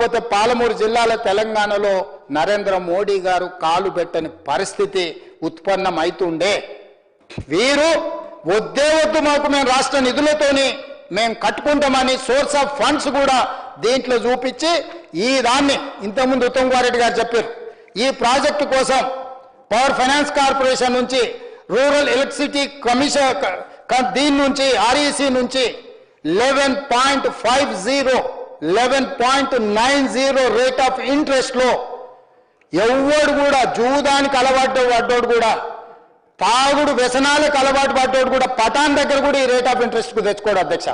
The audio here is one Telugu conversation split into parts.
పోతే పాలమూరు జిల్లాల తెలంగాణలో నరేంద్ర మోడీ గారు కాలు పెట్టని పరిస్థితి ఉత్పన్నమైతుండే వీరు వద్దే వద్దు మాకు మేము రాష్ట్ర నిధులతోని మేము కట్టుకుంటామని సోర్స్ ఆఫ్ ఫండ్స్ కూడా దీంట్లో చూపించి ఈ దాన్ని ఇంతకుముందు ఉత్తమ్ కుమార్ రెడ్డి గారు చెప్పారు ఈ ప్రాజెక్టు కోసం పవర్ ఫైనాన్స్ కార్పొరేషన్ నుంచి రూరల్ ఎలక్ట్రిసిటీ కమిషన్ దీని నుంచి ఆర్ఈసీ నుంచి 11.90 రేట్ ఆఫ్ ఇంట్రెస్ట్ లో ఎవడు కూడా జూదానికి అలవాటు పడ్డోడు కూడా తాగుడు వ్యసనాలకు అలవాటు పడ్డోడు కూడా పటాన్ దగ్గర కూడా ఈ రేట్ ఆఫ్ ఇంట్రెస్ట్ కు తెచ్చుకోడు అధ్యక్ష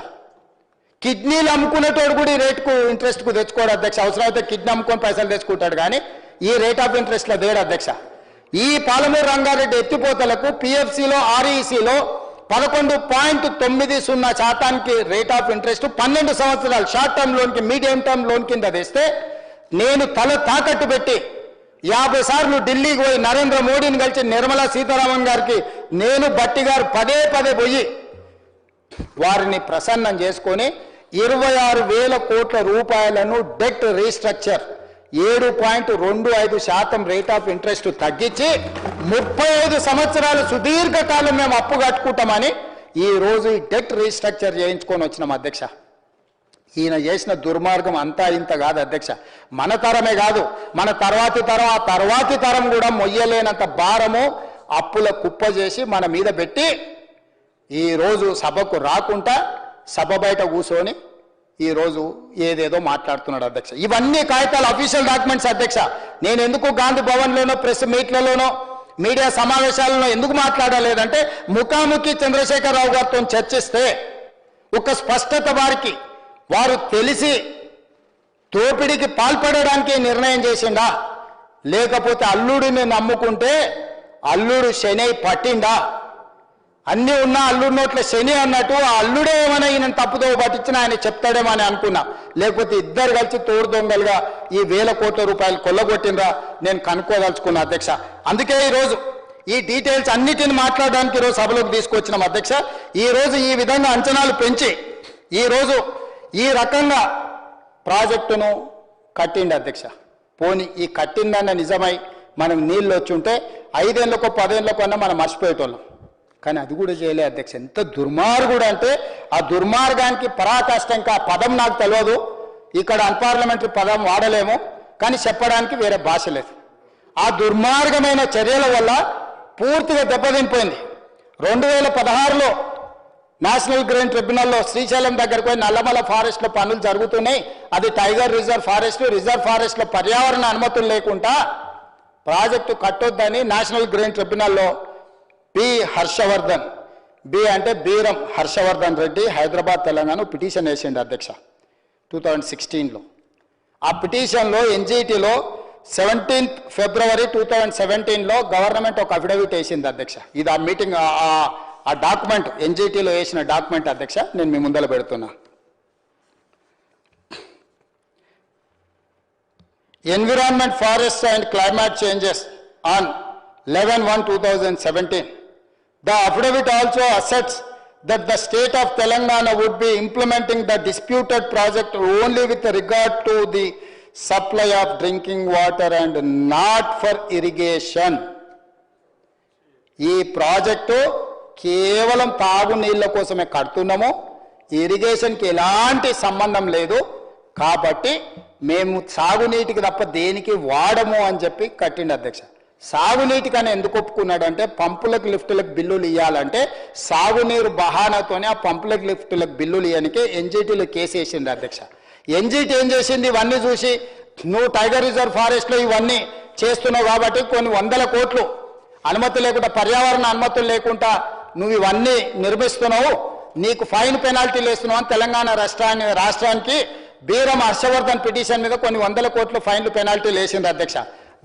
కిడ్నీలు అమ్ముకునేటోడు కూడా ఈ రేటుకు ఇంట్రెస్ట్ కు తెచ్చుకోడు అధ్యక్ష అవసరమైతే కిడ్నీ అమ్ముకొని పైసలు తెచ్చుకుంటాడు కానీ ఈ రేట్ ఆఫ్ ఇంట్రెస్ట్ లో దేడు అధ్యక్ష ఈ పాలమూరు రంగారెడ్డి ఎత్తిపోతలకు పిఎఫ్సిలో ఆర్ఈసీలో 11.90% రేట్ ఆఫ్ ఇంట్రెస్ట్ 12 సంవత్సరాలు షార్ట్ టర్మ్ లోన్ కి మీడియం టర్మ్ లోన్ కింద తెస్తే నేను తల తాకట్టు పెట్టి 50 సార్లు ఢిల్లీకి పోయి నరేంద్ర మోడీని కలిసి నిర్మలా సీతారామన్ గారికి నేను బట్టి గారు పదే పోయి వారిని ప్రసన్నం చేసుకొని 26,000 కోట్ల రూపాయలను debt restructure 7.25% rate of interest తగ్గించి 35 సంవత్సరాలు సుదీర్ఘకాలం మేము అప్పు కట్టుకుంటామని ఈ రోజు ఈ డెట్ రీస్ట్రక్చర్ చేయించుకొని వచ్చినాం అధ్యక్ష ఈయన చేసిన దుర్మార్గం అంతా ఇంత కాదు అధ్యక్ష మన తరమే కాదు మన తర్వాతి తరం కూడా మొయ్యలేనంత భారము అప్పుల కుప్ప చేసి మన మీద పెట్టి ఈ రోజు సభకు రాకుండా సభ బయట కూర్చొని ఈ రోజు ఏదేదో మాట్లాడుతున్నాడు అధ్యక్ష ఇవన్నీ కాగితాలు అఫీషియల్ డాక్యుమెంట్స్ అధ్యక్ష నేను ఎందుకు గాంధీ భవన్లోనో ప్రెస్ మీట్లలోనో మీడియా సమావేశాలలో ఎందుకు మాట్లాడలేదంటే ముఖాముఖి చంద్రశేఖరరావు గారితో చర్చిస్తే ఒక స్పష్టత వారు తెలిసి దోపిడీకి పాల్పడడానికి నిర్ణయం చేసిండా లేకపోతే అల్లుడిని నమ్ముకుంటే అల్లుడు శని పట్టిండా అన్నీ ఉన్నా అల్లుడి నోట్ల శని అన్నట్టు ఆ అల్లుడే ఏమైనా ఈయన తప్పుదో పట్టించినా ఆయన చెప్తాడేమో అని అనుకున్నా లేకపోతే ఇద్దరు కలిసి తోడు దొంగలుగా ఈ 1,000 కోట్ల రూపాయలు కొల్లగొట్టినరా నేను కనుక్కోదలుచుకున్నా అధ్యక్ష అందుకే ఈరోజు ఈ డీటెయిల్స్ అన్నిటిని మాట్లాడడానికి ఈరోజు సభలోకి తీసుకొచ్చినాం అధ్యక్ష ఈ రోజు ఈ విధంగా అంచనాలు పెంచి ఈరోజు ఈ రకంగా ప్రాజెక్టును కట్టిండి అధ్యక్ష పోని ఈ కట్టిందన్న నిజమై మనం నీళ్ళు వచ్చి ఉంటే 5 ఏళ్ళకో 10 ఏళ్ళకో అన్నా మనం మర్చిపోయేటోళ్ళం కానీ అది కూడా చేయలే అధ్యక్ష ఎంత దుర్మార్గుడు అంటే ఆ దుర్మార్గానికి పరాకాష్ఠంగా ఆ పదం నాకు తెలియదు ఇక్కడ అన్పార్లమెంటరీ పదం వాడలేము కానీ చెప్పడానికి వేరే భాష లేదు ఆ దుర్మార్గమైన చర్యల వల్ల పూర్తిగా దెబ్బతినిపోయింది 2016లో నేషనల్ గ్రీన్ ట్రిబ్యునల్లో శ్రీశైలం దగ్గరకు పోయి నల్లమల ఫారెస్ట్లో పనులు జరుగుతున్నాయి అది టైగర్ రిజర్వ్ ఫారెస్ట్లో పర్యావరణ అనుమతులు లేకుండా ప్రాజెక్టు కట్టొద్దని నేషనల్ గ్రీన్ ట్రిబ్యునల్లో బి హర్షవర్ధన్ బి అంటే బీరం హర్షవర్ధన్ రెడ్డి హైదరాబాద్ తెలంగాణ పిటిషన్ వేసిండు అధ్యక్ష 2016లో ఆ పిటిషన్లో ఎన్జిటిలో 17th February 2017లో గవర్నమెంట్ ఒక అఫిడవిట్ వేసింది అధ్యక్ష ఇది ఆ మీటింగ్ ఆ డాక్యుమెంట్ ఎన్జిటిలో వేసిన డాక్యుమెంట్ అధ్యక్ష నేను మీ ముందర పెడుతున్నా environment forest and climate changes on 11/1/2017 The affidavit also asserts that the state of Telangana would be implementing the disputed project only with regard to the supply of drinking water and not for irrigation. ఈ ప్రాజెక్టు కేవలం తాగునీళ్ళ కోసమే కడుతున్నాము ఇరిగేషన్కి ఎలాంటి సంబంధం లేదు కాబట్టి మేము సాగునీటికి తప్ప దేనికి వాడము అని చెప్పి కట్టిండు అధ్యక్ష సాగునీటికని ఎందుకు ఒప్పుకున్నాడంటే పంపులకు లిఫ్టులకు బిల్లులు ఇవ్వాలంటే సాగునీరు బహానాతోనే ఆ పంపులకు లిఫ్టులకు బిల్లులు ఇవ్వడానికి ఎన్జిటీలో కేసు వేసింది అధ్యక్ష ఎన్జిటి ఏం చేసింది ఇవన్నీ చూసి నువ్వు టైగర్ రిజర్వ్ ఫారెస్ట్లో ఇవన్నీ చేస్తున్నావు కాబట్టి కొన్ని 100 కోట్లు అనుమతి లేకుండా పర్యావరణ అనుమతులు లేకుండా నువ్వు ఇవన్నీ నిర్మిస్తున్నావు నీకు ఫైన్ పెనాల్టీలు వేస్తున్నావు అని తెలంగాణ రాష్ట్రానికి బీరం హర్షవర్ధన్ పిటిషన్ మీద కొన్ని 100 కోట్ల ఫైన్లు పెనాల్టీలు వేసింది అధ్యక్ష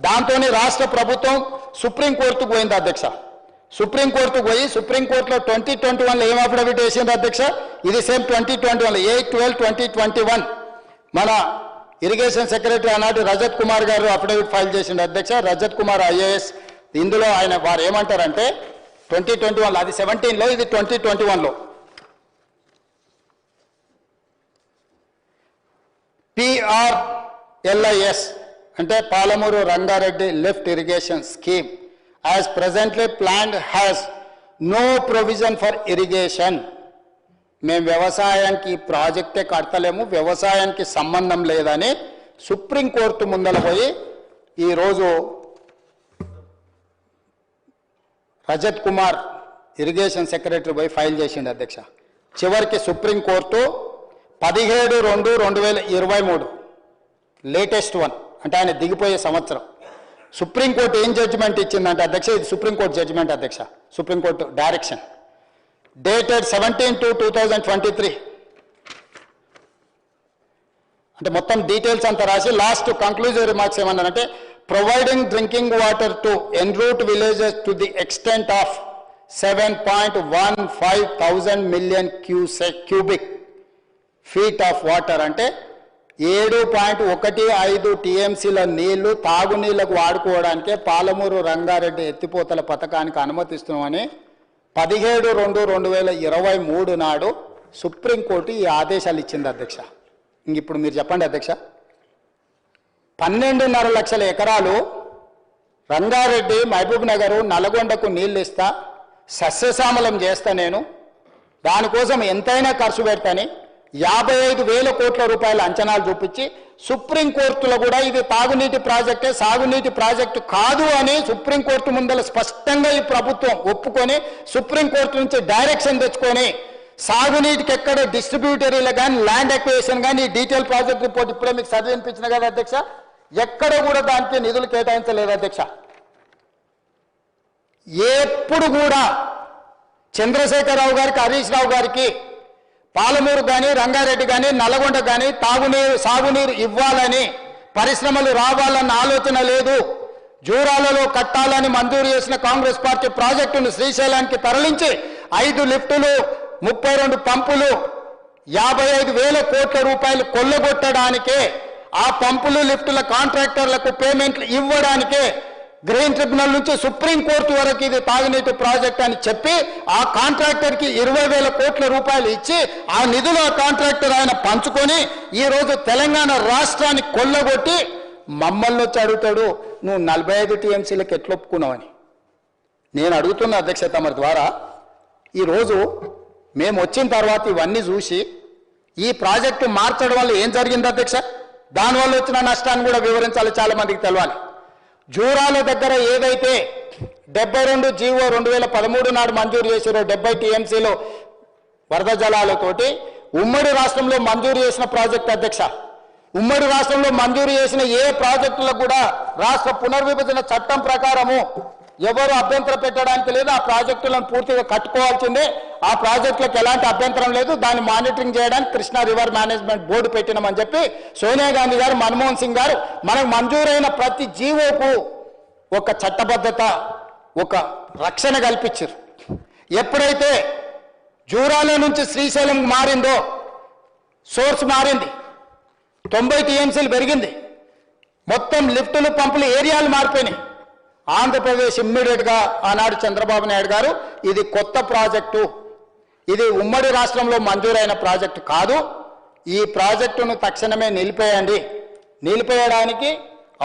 దాంతోనే రాష్ట్ర ప్రభుత్వం సుప్రీంకోర్టుకు పోయింది అధ్యక్ష సుప్రీంకోర్టుకు పోయి సుప్రీంకోర్టులో 2021లో ఏం అఫిడవిట్ వేసింది అధ్యక్ష ఇది సేమ్ 2021లో 8/12/2021 మన ఇరిగేషన్ సెక్రటరీ ఆనాటి రజత్ కుమార్ గారు అఫిడవిట్ ఫైల్ చేసిండు అధ్యక్ష రజత్ కుమార్ IAS ఇందులో వారు ఏమంటారంటే 2021లో అది 17లో ఇది 2021లో PR LIS అంటే Palamuru Rangareddy lift irrigation scheme as presently planned has no provision for irrigation. మేము వ్యవసాయానికి ప్రాజెక్టే కడతలేము, వ్యవసాయానికి సంబంధం లేదని సుప్రీంకోర్టు ముందర పోయి ఈరోజు రజత్ కుమార్ ఇరిగేషన్ సెక్రటరీ పోయి ఫైల్ చేసిండు అధ్యక్ష. చివరికి సుప్రీంకోర్టు 17/2/2023 లేటెస్ట్ వన్, అంటే ఆయన దిగిపోయే సంవత్సరం, సుప్రీంకోర్టు ఏం జడ్జిమెంట్ ఇచ్చిందంటే అధ్యక్ష, ఇది సుప్రీంకోర్టు జడ్జిమెంట్ అధ్యక్ష, సుప్రీంకోర్టు డైరెక్షన్ డేటెడ్ 17/2/2023, అంటే మొత్తం డీటెయిల్స్ అంతా రాసి లాస్ట్ కంక్లూజివ్ రిమార్క్స్ ఏమన్నారంటే, providing drinking water to en route villages to the extent of 7.15 million cubic feet of water, అంటే 7.15 TMCల నీళ్లు తాగునీళ్లకు వాడుకోవడానికే పాలమూరు రంగారెడ్డి ఎత్తిపోతల పథకానికి అనుమతిస్తున్నామని 17/2/2023 నాడు సుప్రీంకోర్టు ఈ ఆదేశాలు ఇచ్చింది అధ్యక్ష. ఇప్పుడు మీరు చెప్పండి అధ్యక్ష, 12.5 లక్షల ఎకరాలు రంగారెడ్డి, మహబూబ్ నగర్, నల్గొండకు నీళ్ళు ఇస్తా, సస్యశ్యామలం చేస్తా, నేను దానికోసం ఎంతైనా ఖర్చు పెడతాని 55,000 కోట్ల రూపాయల అంచనాలు చూపించి సుప్రీంకోర్టులో కూడా ఇది తాగునీటి ప్రాజెక్టే, సాగునీటి ప్రాజెక్టు కాదు అని సుప్రీంకోర్టు ముందర స్పష్టంగా ఈ ప్రభుత్వం ఒప్పుకొని సుప్రీంకోర్టు నుంచి డైరెక్షన్ తెచ్చుకొని సాగునీటికి ఎక్కడ డిస్ట్రిబ్యూటరీలు కానీ ల్యాండ్ ఎక్విజిషన్ కానీ డీటెయిల్ ప్రాజెక్ట్ రిపోర్ట్ ఇప్పుడే మీకు చదివినిపించిన కదా అధ్యక్ష, ఎక్కడ కూడా దానికి నిధులు కేటాయించలేదు అధ్యక్ష. ఎప్పుడు కూడా చంద్రశేఖరరావు గారికి, హరీష్ రావు గారికి పాలమూరు కానీ, రంగారెడ్డి కానీ, నల్గొండ కానీ తాగునీరు, సాగునీరు ఇవ్వాలని, పరిశ్రమలు రావాలన్న ఆలోచన లేదు. జూరాలలో కట్టాలని మంజూరు చేసిన కాంగ్రెస్ పార్టీ ప్రాజెక్టును శ్రీశైలానికి తరలించి 5 లిఫ్టులు, 32 పంపులు, 55,000 కోట్ల రూపాయలు కొల్లగొట్టడానికే, ఆ పంపులు లిఫ్టుల కాంట్రాక్టర్లకు పేమెంట్లు ఇవ్వడానికే గ్రీన్ ట్రిబ్యునల్ నుంచి సుప్రీంకోర్టు వరకు ఇది తాగునీటి ప్రాజెక్ట్ అని చెప్పి ఆ కాంట్రాక్టర్కి 20,000 కోట్ల రూపాయలు ఇచ్చి ఆ నిధులు ఆ కాంట్రాక్టర్ ఆయన పంచుకొని ఈరోజు తెలంగాణ రాష్ట్రాన్ని కొల్లగొట్టి మమ్మల్ని వచ్చి అడుగుతాడు, నువ్వు 45 TMCలకు ఎట్లా ఒప్పుకున్నావని. నేను అడుగుతున్న అధ్యక్ష తమ ద్వారా, ఈరోజు మేము వచ్చిన తర్వాత ఇవన్నీ చూసి ఈ ప్రాజెక్టు మార్చడం వల్ల ఏం జరిగింది అధ్యక్ష, దానివల్ల వచ్చిన నష్టాన్ని కూడా వివరించాలి, చాలా మందికి తెలవాలి. జూరాల దగ్గర ఏదైతే 72 జీవో 2013 నాడు మంజూరు చేసారో 70 TMCలు వరద జలాలతోటి ఉమ్మడి రాష్ట్రంలో మంజూరు చేసిన ప్రాజెక్ట్ అధ్యక్ష, ఉమ్మడి రాష్ట్రంలో మంజూరు చేసిన ఏ ప్రాజెక్టులకు కూడా రాష్ట్ర పునర్విభజన చట్టం ప్రకారము ఎవరు అభ్యంతరం పెట్టడానికి లేదు. ఆ ప్రాజెక్టులను పూర్తిగా కట్టుకోవాల్సిందే, ఆ ప్రాజెక్టులకు ఎలాంటి అభ్యంతరం లేదు. దాన్ని మానిటరింగ్ చేయడానికి కృష్ణా రివర్ మేనేజ్మెంట్ బోర్డు పెట్టినామని చెప్పి సోనియా గాంధీ గారు, మన్మోహన్ సింగ్ గారు మనకు మంజూరైన ప్రతి జీవోకు ఒక చట్టబద్ధత, ఒక రక్షణ కల్పించారు. ఎప్పుడైతే జూరాల నుంచి శ్రీశైలం మారిందో, సోర్స్ మారింది, 90 TMCలు పెరిగింది, మొత్తం లిఫ్టులు, పంపులు, ఏరియాలు మారిపోయినాయి. ఆంధ్రప్రదేశ్ ఇమ్మీడియట్గా ఆనాడు చంద్రబాబు నాయుడు గారు ఇది కొత్త ప్రాజెక్టు, ఇది ఉమ్మడి రాష్ట్రంలో మంజూరైన ప్రాజెక్టు కాదు, ఈ ప్రాజెక్టును తక్షణమే నిలిపేయండి, నిలిపేయడానికి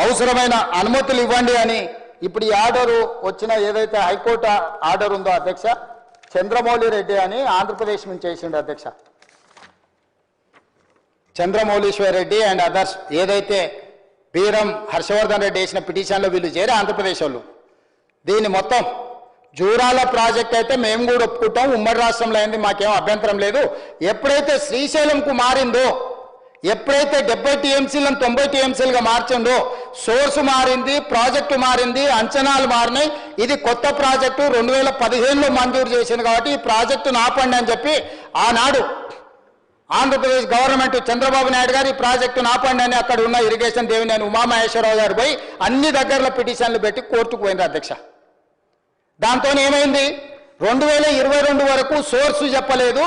అవసరమైన అనుమతులు ఇవ్వండి అని ఇప్పుడు ఈ ఆర్డరు వచ్చిన ఏదైతే హైకోర్టు ఆర్డర్ ఉందో అధ్యక్ష, చంద్రమౌళి రెడ్డి అని ఆంధ్రప్రదేశ్ నుంచి చేసిండు అధ్యక్ష. చంద్రమౌళీశ్వర్ రెడ్డి అండ్ అదర్స్ ఏదైతే బీరం హర్షవర్ధన్ రెడ్డి వేసిన పిటిషన్లో వీళ్ళు చేరి ఆంధ్రప్రదేశ్ వాళ్ళు దీన్ని మొత్తం జూరాల ప్రాజెక్ట్ అయితే మేము కూడా ఒప్పుకుంటాం, ఉమ్మడి రాష్ట్రంలో అయింది, మాకేం అభ్యంతరం లేదు. ఎప్పుడైతే శ్రీశైలంకు మారిందో, ఎప్పుడైతే 70 TMCలను 90 TMCలుగా మార్చిందో, సోర్సు మారింది, ప్రాజెక్టు మారింది, అంచనాలు మారినాయి. ఇది కొత్త ప్రాజెక్టు 2015లో మంజూరు చేసింది కాబట్టి ఈ ప్రాజెక్టును ఆపండి అని చెప్పి ఆనాడు ఆంధ్రప్రదేశ్ గవర్నమెంట్ చంద్రబాబు నాయుడు గారు ఈ ప్రాజెక్టును ఆపండి అని అక్కడ ఉన్న ఇరిగేషన్ దేవినేని ఉమామహేశ్వరరావు గారు పోయి అన్ని దగ్గరలో పిటిషన్లు పెట్టి కోర్టుకు పోయింది అధ్యక్ష. దాంతో ఏమైంది, 2022 వరకు సోర్సు చెప్పలేదు,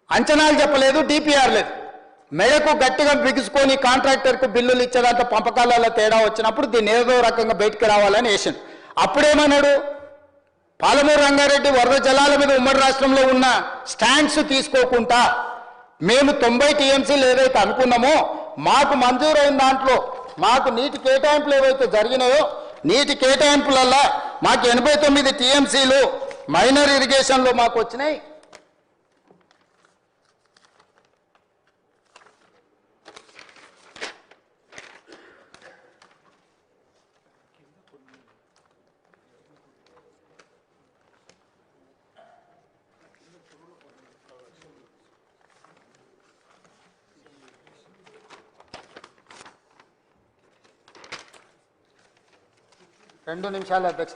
అంచనాలు చెప్పలేదు, డిపిఆర్ లేదు. మెడకు గట్టిగా బిగుసుకొని కాంట్రాక్టర్కు బిల్లులు ఇచ్చేదాంతో పంపకాలలో తేడా వచ్చినప్పుడు దీన్ని ఏదో రకంగా బయటికి రావాలని వేసింది. అప్పుడేమన్నాడు, పాలమూరు రంగారెడ్డి వరద జలాల మీద ఉమ్మడి రాష్ట్రంలో ఉన్న స్టాండ్స్ తీసుకోకుండా మేము 90 TMCలు ఏదైతే అనుకున్నామో మాకు మంజూరైన దాంట్లో మాకు నీటి కేటాయింపులు ఏవైతే జరిగినాయో నీటి కేటాయింపులల్లో మాకు 89 టీఎంసీలు మైనర్ ఇరిగేషన్లో మాకు వచ్చినాయి. రెండు నిమిషాలు అధ్యక్ష.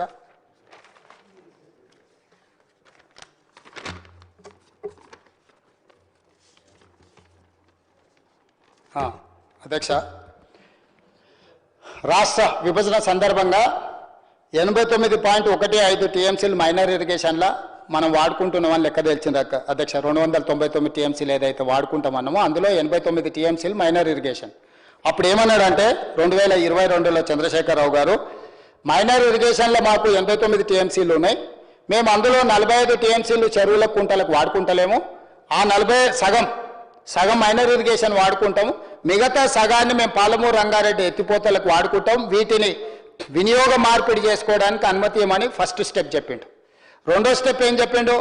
అధ్యక్ష, రాష్ట్ర విభజన సందర్భంగా 89.15 టీఎంసీలు మైనర్ ఇరిగేషన్ల మనం వాడుకుంటున్నామని లెక్క తెలిసింది అధ్యక్ష. 299 టీఎంసీలు ఏదైతే వాడుకుంటామన్నామో అందులో 89 టీఎంసీలు మైనర్ ఇరిగేషన్. అప్పుడు ఏమన్నాడంటే 2022లో చంద్రశేఖరరావు గారు మైనర్ ఇరిగేషన్లో మాకు 89 టీఎంసీలు ఉన్నాయి, మేము అందులో 45 టీఎంసీలు చెరువుల కుంటలకు వాడుకుంటలేము, ఆ 40 సగం మైనర్ ఇరిగేషన్ వాడుకుంటాము, మిగతా సగాన్ని మేము పాలమూరు రంగారెడ్డి ఎత్తిపోతలకు వాడుకుంటాం, వీటిని వినియోగ మార్పిడి చేసుకోవడానికి అనుమతి ఇవ్వమని ఫస్ట్ స్టెప్ చెప్పిండు. రెండో స్టెప్ ఏం చెప్పిండు,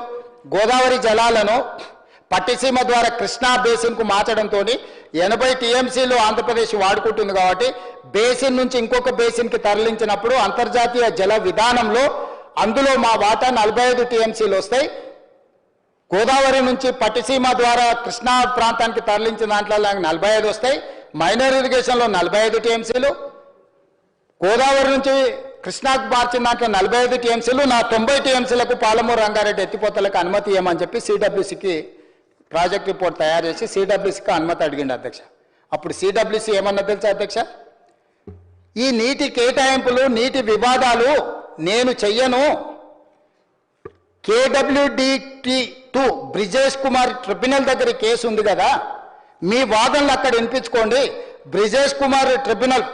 గోదావరి జలాలను పట్టిసీమ ద్వారా కృష్ణా బేసిన్కు మార్చడంతో 80 టీఎంసీలు ఆంధ్రప్రదేశ్ వాడుకుంటుంది కాబట్టి బేసిన్ నుంచి ఇంకొక బేసిన్కి తరలించినప్పుడు అంతర్జాతీయ జల విధానంలో అందులో మా వాటా 45 టీఎంసీలు వస్తాయి. గోదావరి నుంచి పట్టిసీమ ద్వారా కృష్ణా ప్రాంతానికి తరలించిన దాంట్లో 45 వస్తాయి, మైనర్ ఇరిగేషన్లో 45 టీఎంసీలు, గోదావరి నుంచి కృష్ణాకు మార్చిన దాంట్లో 45 టీఎంసీలు, నా 90 టీఎంసీలకు పాలమూరు రంగారెడ్డి ఎత్తిపోతలకు అనుమతి ఇవ్వమని చెప్పి సిడబ్ల్యూసీకి ప్రాజెక్ట్ రిపోర్ట్ తయారు చేసి సిడబ్ల్యూసీకి అనుమతి అడిగిండు అధ్యక్ష. అప్పుడు సిడబ్ల్యూసీ ఏమన్నా తెలుసా అధ్యక్ష, ఈ నీటి కేటాయింపులు నీటి వివాదాలు నేను చెయ్యను, KWDT2 బ్రిజేష్ కుమార్ ట్రిబ్యునల్ దగ్గర కేసు ఉంది కదా, మీ వాదనలు అక్కడ వినిపించుకోండి. బ్రిజేష్ కుమార్ ట్రిబ్యునల్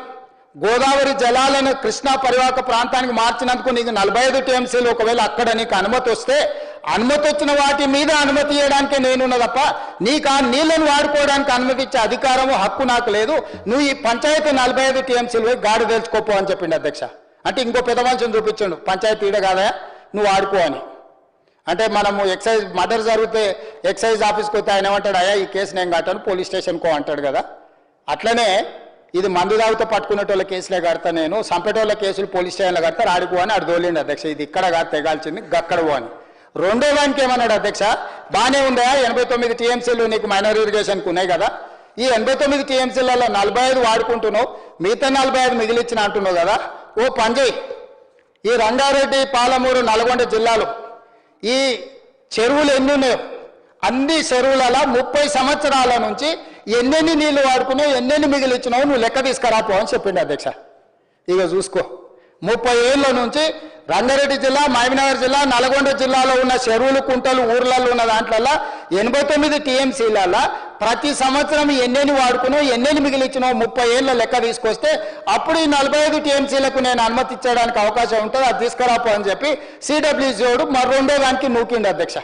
గోదావరి జలాలను కృష్ణా పరివాహక ప్రాంతానికి మార్చినందుకు నీకు 45 టీఎంసీలు ఒకవేళ అక్కడ నీకు అనుమతి వస్తే అనుమతి వచ్చిన వాటి మీద అనుమతి ఇవ్వడానికే నేనున్నా తప్ప నీకు ఆ నీళ్లను వాడుకోవడానికి అనుమతి ఇచ్చే అధికారము హక్కు నాకు లేదు, నువ్వు ఈ పంచాయతీ 45 టీఎంసీలు గాడి తెలుసుకోపో అని చెప్పిండు అధ్యక్ష. అంటే ఇంకో పెద్ద మనిషిని చూపించండు, పంచాయతీ ఈడ కాదా నువ్వు ఆడుకో అని. అంటే మనము ఎక్సైజ్ మర్డర్ జరిగితే ఎక్సైజ్ ఆఫీస్కి వస్తే ఆయన ఏమంటాడు, అయ్యా ఈ కేసు నేను కట్టాను పోలీస్ స్టేషన్కో అంటాడు కదా, అట్లనే ఇది మందు తాగితే పట్టుకునేటోళ్ళ కేసులే కడతా నేను, సంపేటోళ్ళ కేసులు పోలీస్ స్టేషన్లో కడతారు ఆడుకో అని అటు దోలిండి అధ్యక్ష. ఇది ఇక్కడ కాదు తెగాల్చింది గక్కడవో అని. రెండో దానికి ఏమన్నాడు అధ్యక్ష, బాగానే ఉందా 89 టీఎంసీలు నీకు మైనర్ ఇరిగేషన్కి ఉన్నాయి కదా, ఈ 89 టీఎంసీలలో 45 వాడుకుంటున్నావు, మిగతా 45 మిగిలిచ్చిన అంటున్నావు కదా, ఓ పంజయ్ ఈ రంగారెడ్డి పాలమూరు నల్గొండ జిల్లాలో ఈ చెరువులు ఎన్ని ఉన్నాయో అన్ని చెరువులలో 30 సంవత్సరాల నుంచి ఎన్నెన్ని నీళ్లు వాడుకున్నావు ఎన్నెన్ని మిగిలిచ్చినావు నువ్వు లెక్క తీసుకురాపో అని చెప్పిండు అధ్యక్ష. ఇక చూసుకో 30 ఏళ్ళ నుంచి రంగారెడ్డి జిల్లా, మహబూబ్నగర్ జిల్లా, నల్గొండ జిల్లాలో ఉన్న చెరువులు కుంటలు ఊర్లలో ఉన్న దాంట్లో 89 టీఎంసీలలో ప్రతి సంవత్సరం ఎన్నెన్ని వాడుకున్నావు ఎన్నెన్ని మిగిలిచ్చినావు 30 ఏళ్ళ లెక్క తీసుకొస్తే అప్పుడు ఈ 45 టీఎంసీలకు నేను అనుమతి ఇచ్చడానికి అవకాశం ఉంటుంది, అది తీసుకురాపో అని చెప్పి సిడబ్ల్యూసీఓడు మరి రెండో దానికి నూకిండు అధ్యక్ష.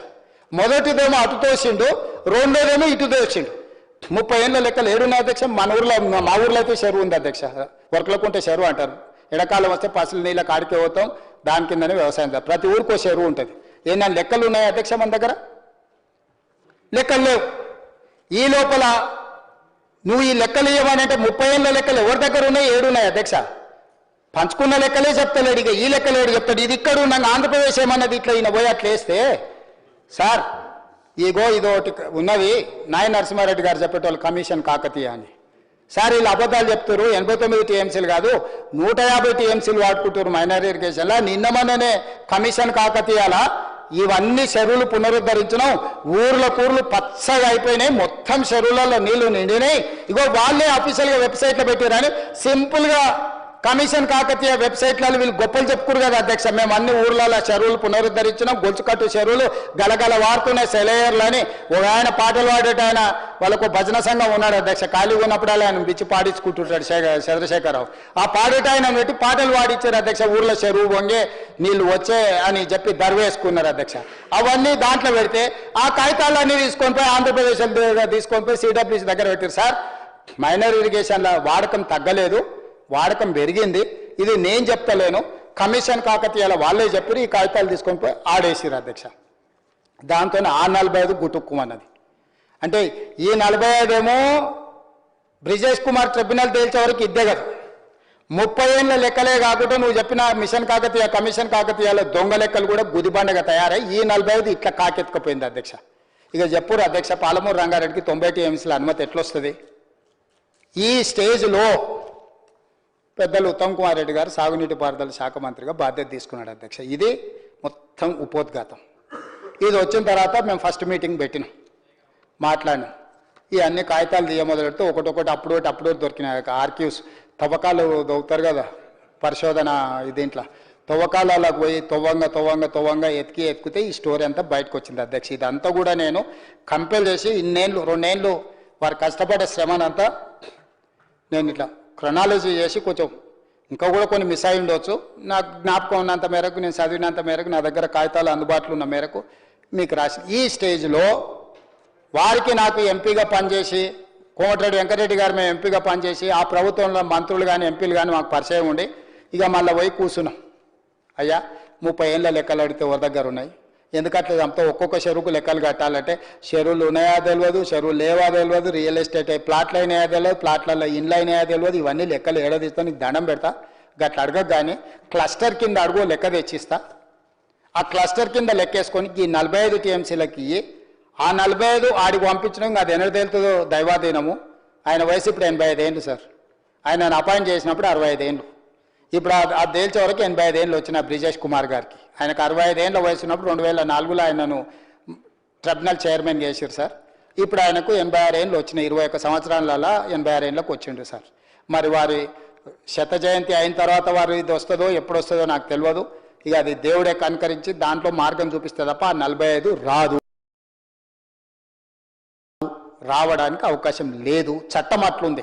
మొదటిదేమో అటు తోసిండు, రెండోదేమో ఇటు తోసిండు. 30 ఏళ్ళ లెక్కలు ఏడున్నాయి అధ్యక్ష. మన ఊర్లో మా ఊర్లో అయితే చెరువు ఉంది అధ్యక్ష, వర్కలకుంటే చెరువు అంటారు. ఎడకాలం వస్తే పసులు నీళ్ళ కాడికి పోతాం, దాని కిందనే వ్యవసాయం. ప్రతి ఊరికో చెరువు ఉంటుంది. ఏమన్నా లెక్కలు ఉన్నాయి అధ్యక్ష మన దగ్గర? లెక్కలు లేవు. ఈ లోపల నువ్వు ఈ లెక్కలు ఇవ్వమంటే 30 ఏళ్ళ లెక్కలు ఎవరి దగ్గర ఉన్నాయి? 7 ఉన్నాయి అధ్యక్ష. పంచుకున్న లెక్కలే చెప్తలేడు, ఇక ఈ లెక్కలేడు చెప్తాడు. ఇది ఇక్కడ ఉన్నాను ఆంధ్రప్రదేశ్ ఏమన్నది ఇట్లా ఈయన పోయి అట్లా వేస్తే సార్ ఇగో ఇదోటి ఉన్నది నాయ నరసింహారెడ్డి గారు చెప్పేటోళ్ళు కమిషన్ కాకతీయ అని. సార్ వీళ్ళు అబద్ధాలు చెప్తారు, 89 టీఎంసీలు కాదు 150 టీఎంసీలు వాడుకుంటారు మైనర్ ఇరిగేషన్లా. నిన్న మొన్ననే కమిషన్ కాకతీయాల ఇవన్నీ చెరువులు పునరుద్ధరించినాం, ఊర్లు పచ్చగా అయిపోయినాయి, మొత్తం చెరువులలో నీళ్లు నిండినాయి. ఇగో వాళ్ళే అఫీషియల్గా వెబ్సైట్లో పెట్టారని సింపుల్గా కమిషన్ కాకతీయ వెబ్సైట్లలో వీళ్ళు గొప్పలు చెప్పుకోరు కదా అధ్యక్ష. మేము అన్ని ఊర్లలో చెరువులు పునరుద్ధరించినాం, గొలుచుకట్టు చెరువులు గలగల వాడుతున్నాయి సెలయర్లు అని. ఒక ఆయన పాటలు పాడేట ఆయన వాళ్ళకు భజన సంఘం ఉన్నాడు అధ్యక్ష. ఖాళీగా ఉన్నప్పుడు ఆయన బిచ్చి పాడించుకుంటుంటాడు చంద్రశేఖరరావు. ఆ పాడేట ఆయన పెట్టి పాటలు పాడించారు అధ్యక్ష. ఊర్లో చెరువు వంగే నీళ్లు వచ్చే అని చెప్పి దర్వేసుకున్నారు అధ్యక్ష. అవన్నీ దాంట్లో పెడితే ఆ కాగితాలన్నీ తీసుకొని పోయి ఆంధ్రప్రదేశ్ తీసుకొని పోయి సిడబ్ల్యూసీ దగ్గర పెట్టారు. సార్ మైనర్ ఇరిగేషన్ల వాడకం తగ్గలేదు, వాడకం పెరిగింది. ఇది నేను చెప్తలేను, కమిషన్ కాకతీయాల వాళ్ళే చెప్పారు. ఈ కాగితాలు తీసుకొని పోయి ఆడేసిరు అధ్యక్ష. దాంతో ఆ 45 గుటుక్కుమన్నది. అంటే ఈ 45 ఏమో బ్రిజేష్ కుమార్ ట్రిబ్యునల్ తేల్చే వరకు ఇద్దే కదా. 30 ఏళ్ళ లెక్కలే కాకుండా నువ్వు చెప్పిన మిషన్ కాకతీయ కమిషన్ కాకతీయాల దొంగ లెక్కలు కూడా గుదిబండగా తయారై ఈ 45 ఇట్లా కాకెత్తుకుపోయింది అధ్యక్ష. ఇక చెప్పురు అధ్యక్ష, పాలమూరు రంగారెడ్డికి 90 టీఎంసీల అనుమతి ఎట్లొస్తుంది? ఈ స్టేజ్లో పెద్దలు ఉత్తమ్ కుమార్ రెడ్డి గారు సాగునీటి పారుదల శాఖ మంత్రిగా బాధ్యత తీసుకున్నాడు అధ్యక్ష. ఇది మొత్తం ఉపోద్ఘాతం. ఇది వచ్చిన తర్వాత మేము ఫస్ట్ మీటింగ్ పెట్టినాం, మాట్లాడినాం. ఈ అన్ని కాగితాలు తీయ మొదలెడితే ఒకటొకటి అప్పుడు దొరికినాయి. ఆర్క్యూస్ తవ్వకాలు దొరుకుతారు కదా, పరిశోధన దీంట్లో తవ్వకాలకు పోయి తవ్వంగా ఎత్తికితే ఈ స్టోరీ అంతా బయటకు వచ్చింది అధ్యక్ష. ఇదంతా కూడా నేను కంపేర్ చేసి 2 ఏళ్ళు వారు కష్టపడ్డ శ్రమనంతా నేను ఇట్లా క్రొనాలజీ చేసి కొంచెం ఇంకా కూడా కొన్ని మిస్ అయి ఉండొచ్చు. నాకు జ్ఞాపకం ఉన్నంత మేరకు, నేను చదివినంత మేరకు, నా దగ్గర కాగితాలు అందుబాటులో ఉన్న మేరకు మీకు రాసి ఈ స్టేజ్లో వారికి నాకు ఎంపీగా పనిచేసి కోమటిరెడ్డి వెంకటరెడ్డి గారు మేము ఎంపీగా పనిచేసి ఆ ప్రభుత్వంలో మంత్రులు కానీ ఎంపీలు కానీ మాకు పరిచయం ఉండి ఇక మళ్ళీ పోయి కూర్చున్నాం. అయ్యా 30 ఏళ్ళ లెక్కలు అడిగితే ఎవరి దగ్గర ఉన్నాయి? ఎందుకంటే అంతా ఒక్కొక్క చెరువుకు లెక్కలు కట్టాలంటే చెరువులు ఉన్నాయా తెలియదు, చెరువులు లేవా తెలియదు, రియల్ ఎస్టేట్ ప్లాట్లు అయినాయా తెలియదు, ప్లాట్లలో ఇండ్లు అయినాయా తెలియదు. ఇవన్నీ లెక్కలు ఏడాదిస్తా నీకు దండం పెడతా. గట్ల అడగక కానీ క్లస్టర్ కింద అడుగు లెక్క తెచ్చిస్తా. ఆ క్లస్టర్ కింద లెక్కేసుకొని ఈ 45 టీఎంసీలకి ఆ 45 ఆడికి పంపించడం అది ఎన్నడ తేలుతుందో దైవాధీనము. ఆయన వయసు ఇప్పుడు 85 ఏళ్ళు సార్. ఆయన అపాయింట్ చేసినప్పుడు 65 ఏళ్ళు. ఇప్పుడు అది తేల్చే వరకు 85 ఏళ్ళు వచ్చిన బ్రిజేష్ కుమార్ గారికి. ఆయనకు 65 ఏళ్ళ వయసు ఉన్నప్పుడు 2004లో ఆయనను ట్రిబ్యునల్ చైర్మన్ చేశారు సార్. ఇప్పుడు ఆయనకు 86 ఏళ్ళు వచ్చినాయి. 21 సంవత్సరాలలో 86 ఏళ్ళకి వచ్చిండ్రు సార్. మరి వారి శత జయంతి అయిన తర్వాత వారు ఇది వస్తుందో ఎప్పుడు వస్తుందో నాకు తెలియదు. ఇక అది దేవుడే కనుకరించి దాంట్లో మార్గం చూపిస్తే తప్ప ఆ 45 రావడానికి అవకాశం లేదు. చట్టం అట్లుంది.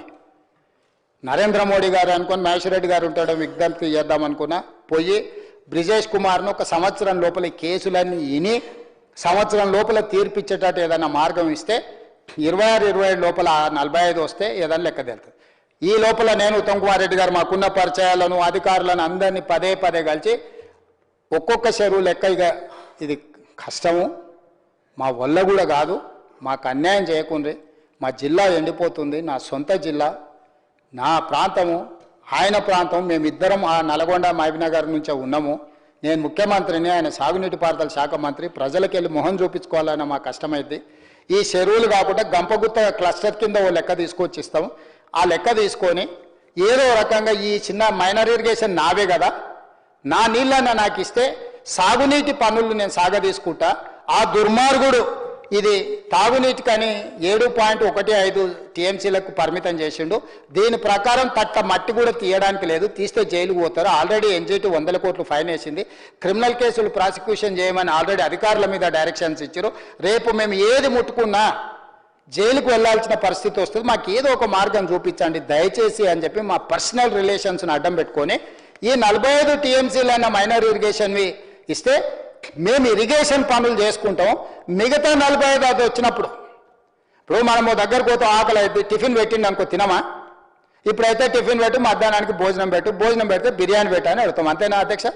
నరేంద్ర మోడీ గారు అనుకుని మహేశ్వర్ రెడ్డి గారు ఉంటాడో విజ్ఞప్తి చేద్దామనుకున్నా పోయి బ్రిజేష్ కుమార్ను 1 సంవత్సరం లోపల కేసులన్నీ విని సంవత్సరం లోపల తీర్పిచ్చేటట్టు ఏదైనా మార్గం ఇస్తే 26-27 లోపల 45 వస్తే ఏదైనా లెక్క తెలుస్తుంది. ఈ లోపల నేను ఉత్తమ్ కుమార్ రెడ్డి గారు మాకున్న పరిచయాలను అధికారులను అందరినీ పదే కలిసి ఒక్కొక్క చెరువు లెక్క ఇక ఇది కష్టము, మా వల్ల కూడా కాదు, మాకు అన్యాయం చేయకుండ్రి, మా జిల్లా ఎండిపోతుంది, నా సొంత జిల్లా, నా ప్రాంతము, ఆయన ప్రాంతం, మేమిద్దరం ఆ నల్గొండ మహబూబ్నగర్ నుంచే ఉన్నాము. నేను ముఖ్యమంత్రిని, ఆయన సాగునీటి పారుదల శాఖ మంత్రి, ప్రజలకు వెళ్ళి మొహం చూపించుకోవాలన్న మా కష్టమైంది. ఈ చెరువులు కాకుండా గంపగుత్త క్లస్టర్ కింద ఓ లెక్క తీసుకొచ్చి ఇస్తాం. ఆ లెక్క తీసుకొని ఏదో రకంగా ఈ చిన్న మైనర్ ఇరిగేషన్ నావే కదా, నా నీళ్ళన్న నాకు ఇస్తే సాగునీటి పనులు నేను సాగదీసుకుంటా. ఆ దుర్మార్గుడు ఇది తాగునీటికని 7.15 టీఎంసీలకు పరిమితం చేసిండు. దీని ప్రకారం తట్ట మట్టి కూడా తీయడానికి లేదు, తీస్తే జైలుకు పోతారు. ఆల్రెడీ ఎన్జిటి 100 కోట్లు ఫైన్ వేసింది. క్రిమినల్ కేసులు ప్రాసిక్యూషన్ చేయమని ఆల్రెడీ అధికారుల మీద డైరెక్షన్స్ ఇచ్చారు. రేపు మేము ఏది ముట్టుకున్నా జైలుకు వెళ్లాల్సిన పరిస్థితి వస్తుంది. మాకు ఏదో ఒక మార్గం చూపించండి దయచేసి అని చెప్పి మా పర్సనల్ రిలేషన్స్ను అడ్డం పెట్టుకొని ఈ 45 టీఎంసీలన్న మైనర్ ఇరిగేషన్వి ఇస్తే మేము ఇరిగేషన్ పనులు చేసుకుంటాం. మిగతా 45 అది వచ్చినప్పుడు ఇప్పుడు మనము దగ్గరకు పోతే ఆకలి అయితే టిఫిన్ పెట్టిండి అనుకో తినమా? ఇప్పుడైతే టిఫిన్ పెట్టు, మధ్యాహ్నానికి భోజనం పెడితే బిర్యానీ పెట్టని అడుగుతాం. అంతేనా అధ్యక్ష?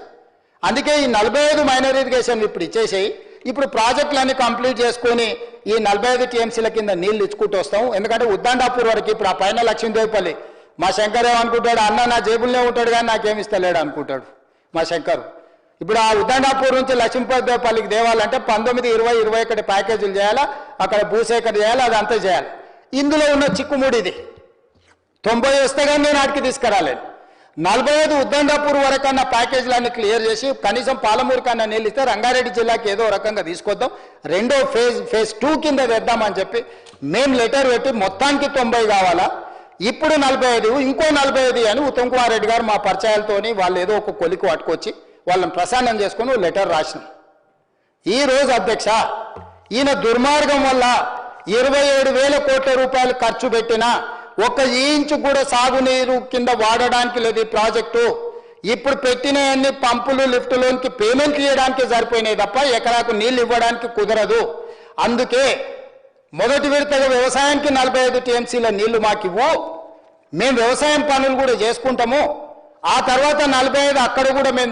అందుకే ఈ 45 మైనర్ ఇరిగేషన్ ఇప్పుడు ఇచ్చేసేయి. ఇప్పుడు ప్రాజెక్టులన్నీ కంప్లీట్ చేసుకొని ఈ 45 టీఎంసీల కింద నీళ్లు ఇచ్చుకుంటూ వస్తాం. ఎందుకంటే ఉద్దండాపూర్ వరకు ఇప్పుడు ఆ పైన లక్ష్మీదేవిపల్లి మా శంకర్ ఏమనుకుంటాడు, అన్న నా జేబుల్లో ఉంటాడు కానీ నాకేమి ఇస్తలేడు అనుకుంటాడు మా శంకర్. ఇప్పుడు ఆ ఉద్దండాపూర్ నుంచి లక్ష్మీదేవిపల్లికి దేవాలంటే 19, 20, 21 ప్యాకేజీలు చేయాలా, అక్కడ భూసేకరణ చేయాలి, అదంతా చేయాలి. ఇందులో ఉన్న చిక్కుముడి ఇది 90 వస్తే కానీ నేను ఆడికి తీసుకురాలేను. 45 ఉద్దండాపూర్ వరకన్నా ప్యాకేజీలన్నీ క్లియర్ చేసి కనీసం పాలమూరు కన్నా నీళ్ళు ఇస్తే రంగారెడ్డి జిల్లాకి ఏదో రకంగా తీసుకొద్దాం, రెండో ఫేజ్ 2 కింద తెద్దామని చెప్పి మేము లెటర్ పెట్టి మొత్తానికి 90 కావాలా, ఇప్పుడు 45 ఇంకో 45 అని ఉత్తమ్ కుమార్ రెడ్డి గారు మా పరిచయాలతోని వాళ్ళు ఏదో ఒక కొలికి పట్టుకొచ్చి వాళ్ళని ప్రసారం చేసుకుని లెటర్ రాసినాం. ఈరోజు అధ్యక్ష ఈయన దుర్మార్గం వల్ల 27,000 కోట్ల రూపాయలు ఖర్చు పెట్టినా 1 ఇంచు కూడా సాగునీరు కింద వాడడానికి లేదు ఈ ప్రాజెక్టు. ఇప్పుడు పెట్టిన అన్ని పంపులు లిఫ్టులోనికి పేమెంట్ చేయడానికి సరిపోయినాయి తప్ప ఎకరాకు నీళ్ళు ఇవ్వడానికి కుదరదు. అందుకే మొదటి విడతగా వ్యవసాయానికి 45 టీఎంసీల నీళ్లు మాకివ్వు, మేము వ్యవసాయం పనులు కూడా చేసుకుంటాము, ఆ తర్వాత 45 అక్కడ కూడా మేము